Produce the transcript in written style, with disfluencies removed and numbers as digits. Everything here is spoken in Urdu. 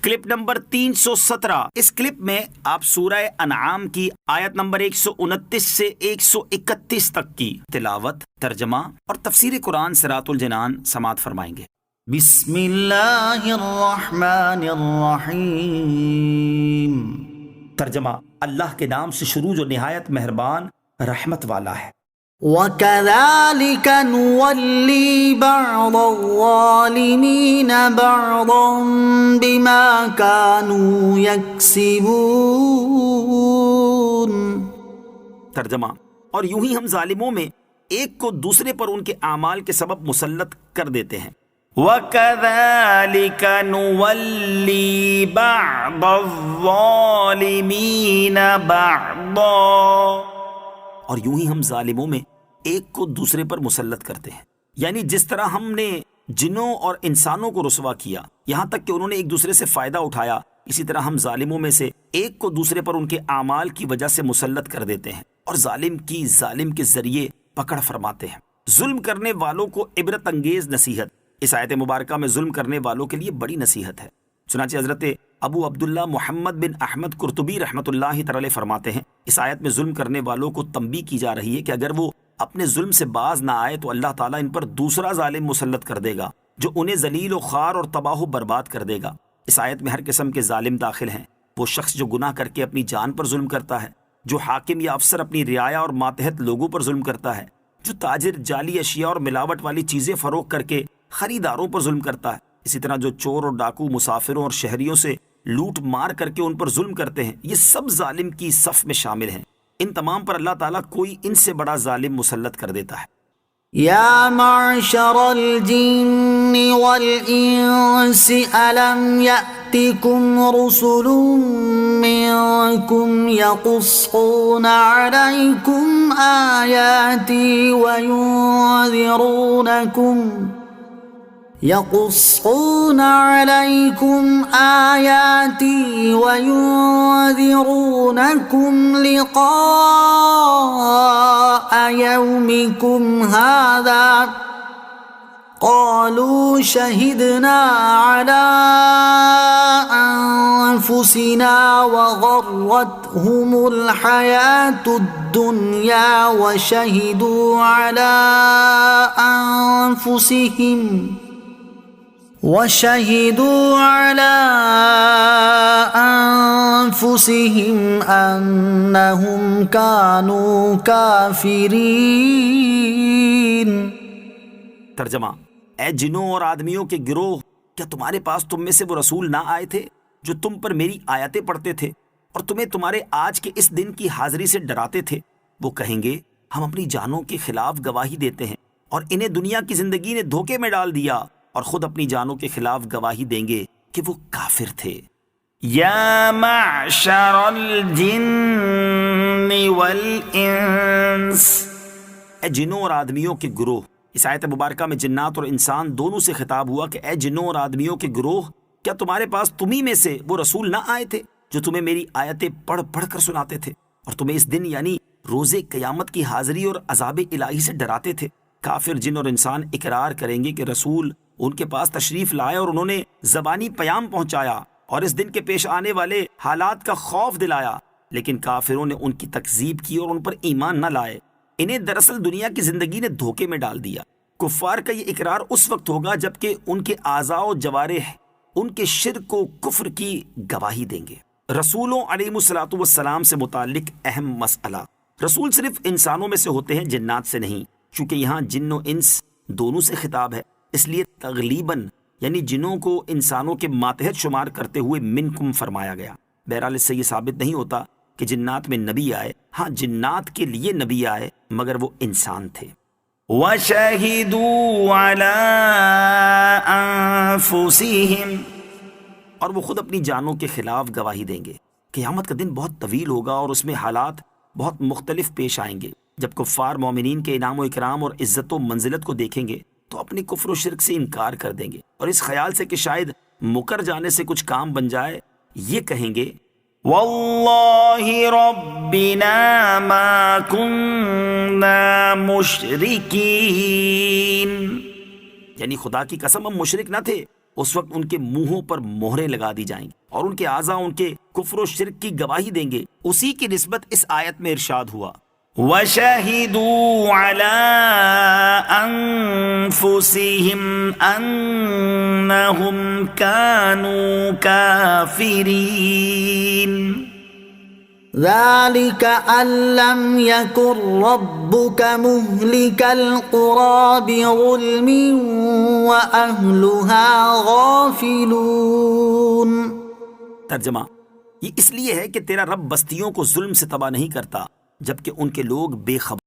Clip number 317۔ اس کلپ میں آپ سورہ انعام کی آیت نمبر 129 سے 131 تک کی تلاوت، ترجمہ اور تفسیر قرآن صراط الجنان سماعت فرمائیں گے۔ بسم اللہ الرحمن الرحیم۔ ترجمہ، اللہ کے نام سے شروع جو نہایت مہربان رحمت والا ہے۔ وَكَذَلِكَ نُوَلِّي بَعْضَ الظَّالِمِينَ بَعْضًا بِمَا كَانُوا يَكْسِبُونَ۔ ترجمہ، اور یوں ہی ہم ظالموں میں ایک کو دوسرے پر ان کے اعمال کے سبب مسلط کر دیتے ہیں۔ وَكَذَلِكَ نُوَلِّي بَعْضَ الظَّالِمِينَ بَعْضًا، اور یوں ہی ہم ظالموں میں ایک کو دوسرے پر مسلط کرتے ہیں۔ یعنی جس طرح ہم نے جنوں اور انسانوں کو رسوا کیا یہاں تک کہ انہوں نے ایک دوسرے سے فائدہ اٹھایا، اسی طرح ہم ظالموں میں سے ایک کو دوسرے پر ان کے اعمال کی وجہ سے مسلط کر دیتے ہیں اور ظالم کے ذریعے پکڑ فرماتے ہیں۔ ظلم کرنے والوں کو عبرت انگیز نصیحت۔ اس آیت مبارکہ میں ظلم کرنے والوں کے لیے بڑی نصیحت ہے۔ چنانچہ حضرت ابو عبداللہ محمد بن احمد قرطبی رحمۃ اللہ تعالی فرماتے ہیں، اس آیت میں ظلم کرنے والوں کو تنبیہ کی جا رہی ہے کہ اگر وہ اپنے ظلم سے باز نہ آئے تو اللہ تعالیٰ ان پر دوسرا ظالم مسلط کر دے گا جو انہیں ذلیل و خوار اور تباہ و برباد کر دے گا۔ اس آیت میں ہر قسم کے ظالم داخل ہیں، وہ شخص جو گناہ کر کے اپنی جان پر ظلم کرتا ہے، جو حاکم یا افسر اپنی رعایا اور ماتحت لوگوں پر ظلم کرتا ہے، جو تاجر جعلی اشیاء اور ملاوٹ والی چیزیں فروخت کر کے خریداروں پر ظلم کرتا ہے، اسی طرح جو چور اور ڈاکو مسافروں اور شہریوں سے لوٹ مار کر کے ان پر ظلم کرتے ہیں، یہ سب ظالم کی صف میں شامل ہیں۔ ان تمام پر اللہ تعالیٰ کوئی ان سے بڑا ظالم مسلط کر دیتا ہے۔ یا معشر الجن والانس الم یأتکم رسل منکم یقصون علیکم آیاتی وَيُنذِرُونَكُمْ لِقَاءَ يَوْمِكُمْ هَذَا قَالُوا شَهِدْنَا عَلَىٰ أَنفُسِنَا وَغَرَّتْهُمُ الْحَيَاةُ الدُّنْيَا وَشَهِدُوا عَلَىٰ أنفسهم أنهم كانوا كافرين۔ ترجمہ، اے جنوں اور آدمیوں کے گروہ، کیا تمہارے پاس تم میں سے وہ رسول نہ آئے تھے جو تم پر میری آیتیں پڑھتے تھے اور تمہیں تمہارے آج کے اس دن کی حاضری سے ڈراتے تھے؟ وہ کہیں گے ہم اپنی جانوں کے خلاف گواہی دیتے ہیں اور انہیں دنیا کی زندگی نے دھوکے میں ڈال دیا، اور خود اپنی جانوں کے خلاف گواہی دیں گے کہ وہ کافر تھے۔ یا معشر الجن والانس، اے جنوں اور آدمیوں کے گروہ۔ اس آیت مبارکہ میں جنات اور انسان دونوں سے خطاب ہوا کہ اے جنوں اور آدمیوں کے گروہ، کیا تمہارے پاس تمہیں میں سے وہ رسول نہ آئے تھے جو تمہیں میری آیتیں پڑھ پڑھ کر سناتے تھے اور تمہیں اس دن یعنی روز قیامت کی حاضری اور عذاب الہی سے ڈراتے تھے؟ کافر جن اور انسان اقرار کریں گے کہ رسول ان کے پاس تشریف لائے اور انہوں نے زبانی پیام پہنچایا اور اس دن کے پیش آنے والے حالات کا خوف دلایا، لیکن کافروں نے ان کی تکذیب کی اور ان پر ایمان نہ لائے۔ انہیں دراصل دنیا کی زندگی نے دھوکے میں ڈال دیا۔ کفار کا یہ اقرار اس وقت ہوگا جبکہ ان کے اعضاء و جوارح ان کے شرک و کفر کی گواہی دیں گے۔ رسولوں علیہ الصلوۃ والسلام سے متعلق اہم مسئلہ، رسول صرف انسانوں میں سے ہوتے ہیں، جنات سے نہیں، چونکہ یہاں جن و انس دونوں سے خطاب ہے، اس لیے تغلیباً یعنی جنوں کو انسانوں کے ماتحت شمار کرتے ہوئے منکم فرمایا گیا۔ بہرحال اس سے یہ ثابت نہیں ہوتا کہ جنات میں نبی آئے، ہاں جنات کے لیے نبی آئے مگر وہ انسان تھے۔ وَشَهِدُوا عَلَىٰ أَنفُسِهِمْ، اور وہ خود اپنی جانوں کے خلاف گواہی دیں گے۔ قیامت کا دن بہت طویل ہوگا اور اس میں حالات بہت مختلف پیش آئیں گے۔ جب کفار مومنین کے انعام و اکرام اور عزت و منزلت کو دیکھیں گے تو اپنی کفر و شرک سے انکار کر دیں گے اور اس خیال سے کہ شاید مکر جانے سے کچھ کام بن جائے یہ کہیں گے واللہ ربنا ما کننا مشرکین، یعنی خدا کی قسم ہم مشرک نہ تھے اس وقت ان کے منہوں پر مہریں لگا دی جائیں گی اور ان کے اعضاء ان کے کفر و شرک کی گواہی دیں گے. اسی کی نسبت اس آیت میں ارشاد ہوا وَشَهِدُوا عَلَىٰ أَنفُسِهِمْ أَنَّهُمْ كَانُوا كَافِرِينَ. ذلك أن لم يكن ربك مهلك القرى بظلم وأهلها غافلون. ترجمہ، یہ اس لیے ہے کہ تیرا رب بستیوں کو ظلم سے تباہ نہیں کرتا جبکہ ان کے لوگ بے خبر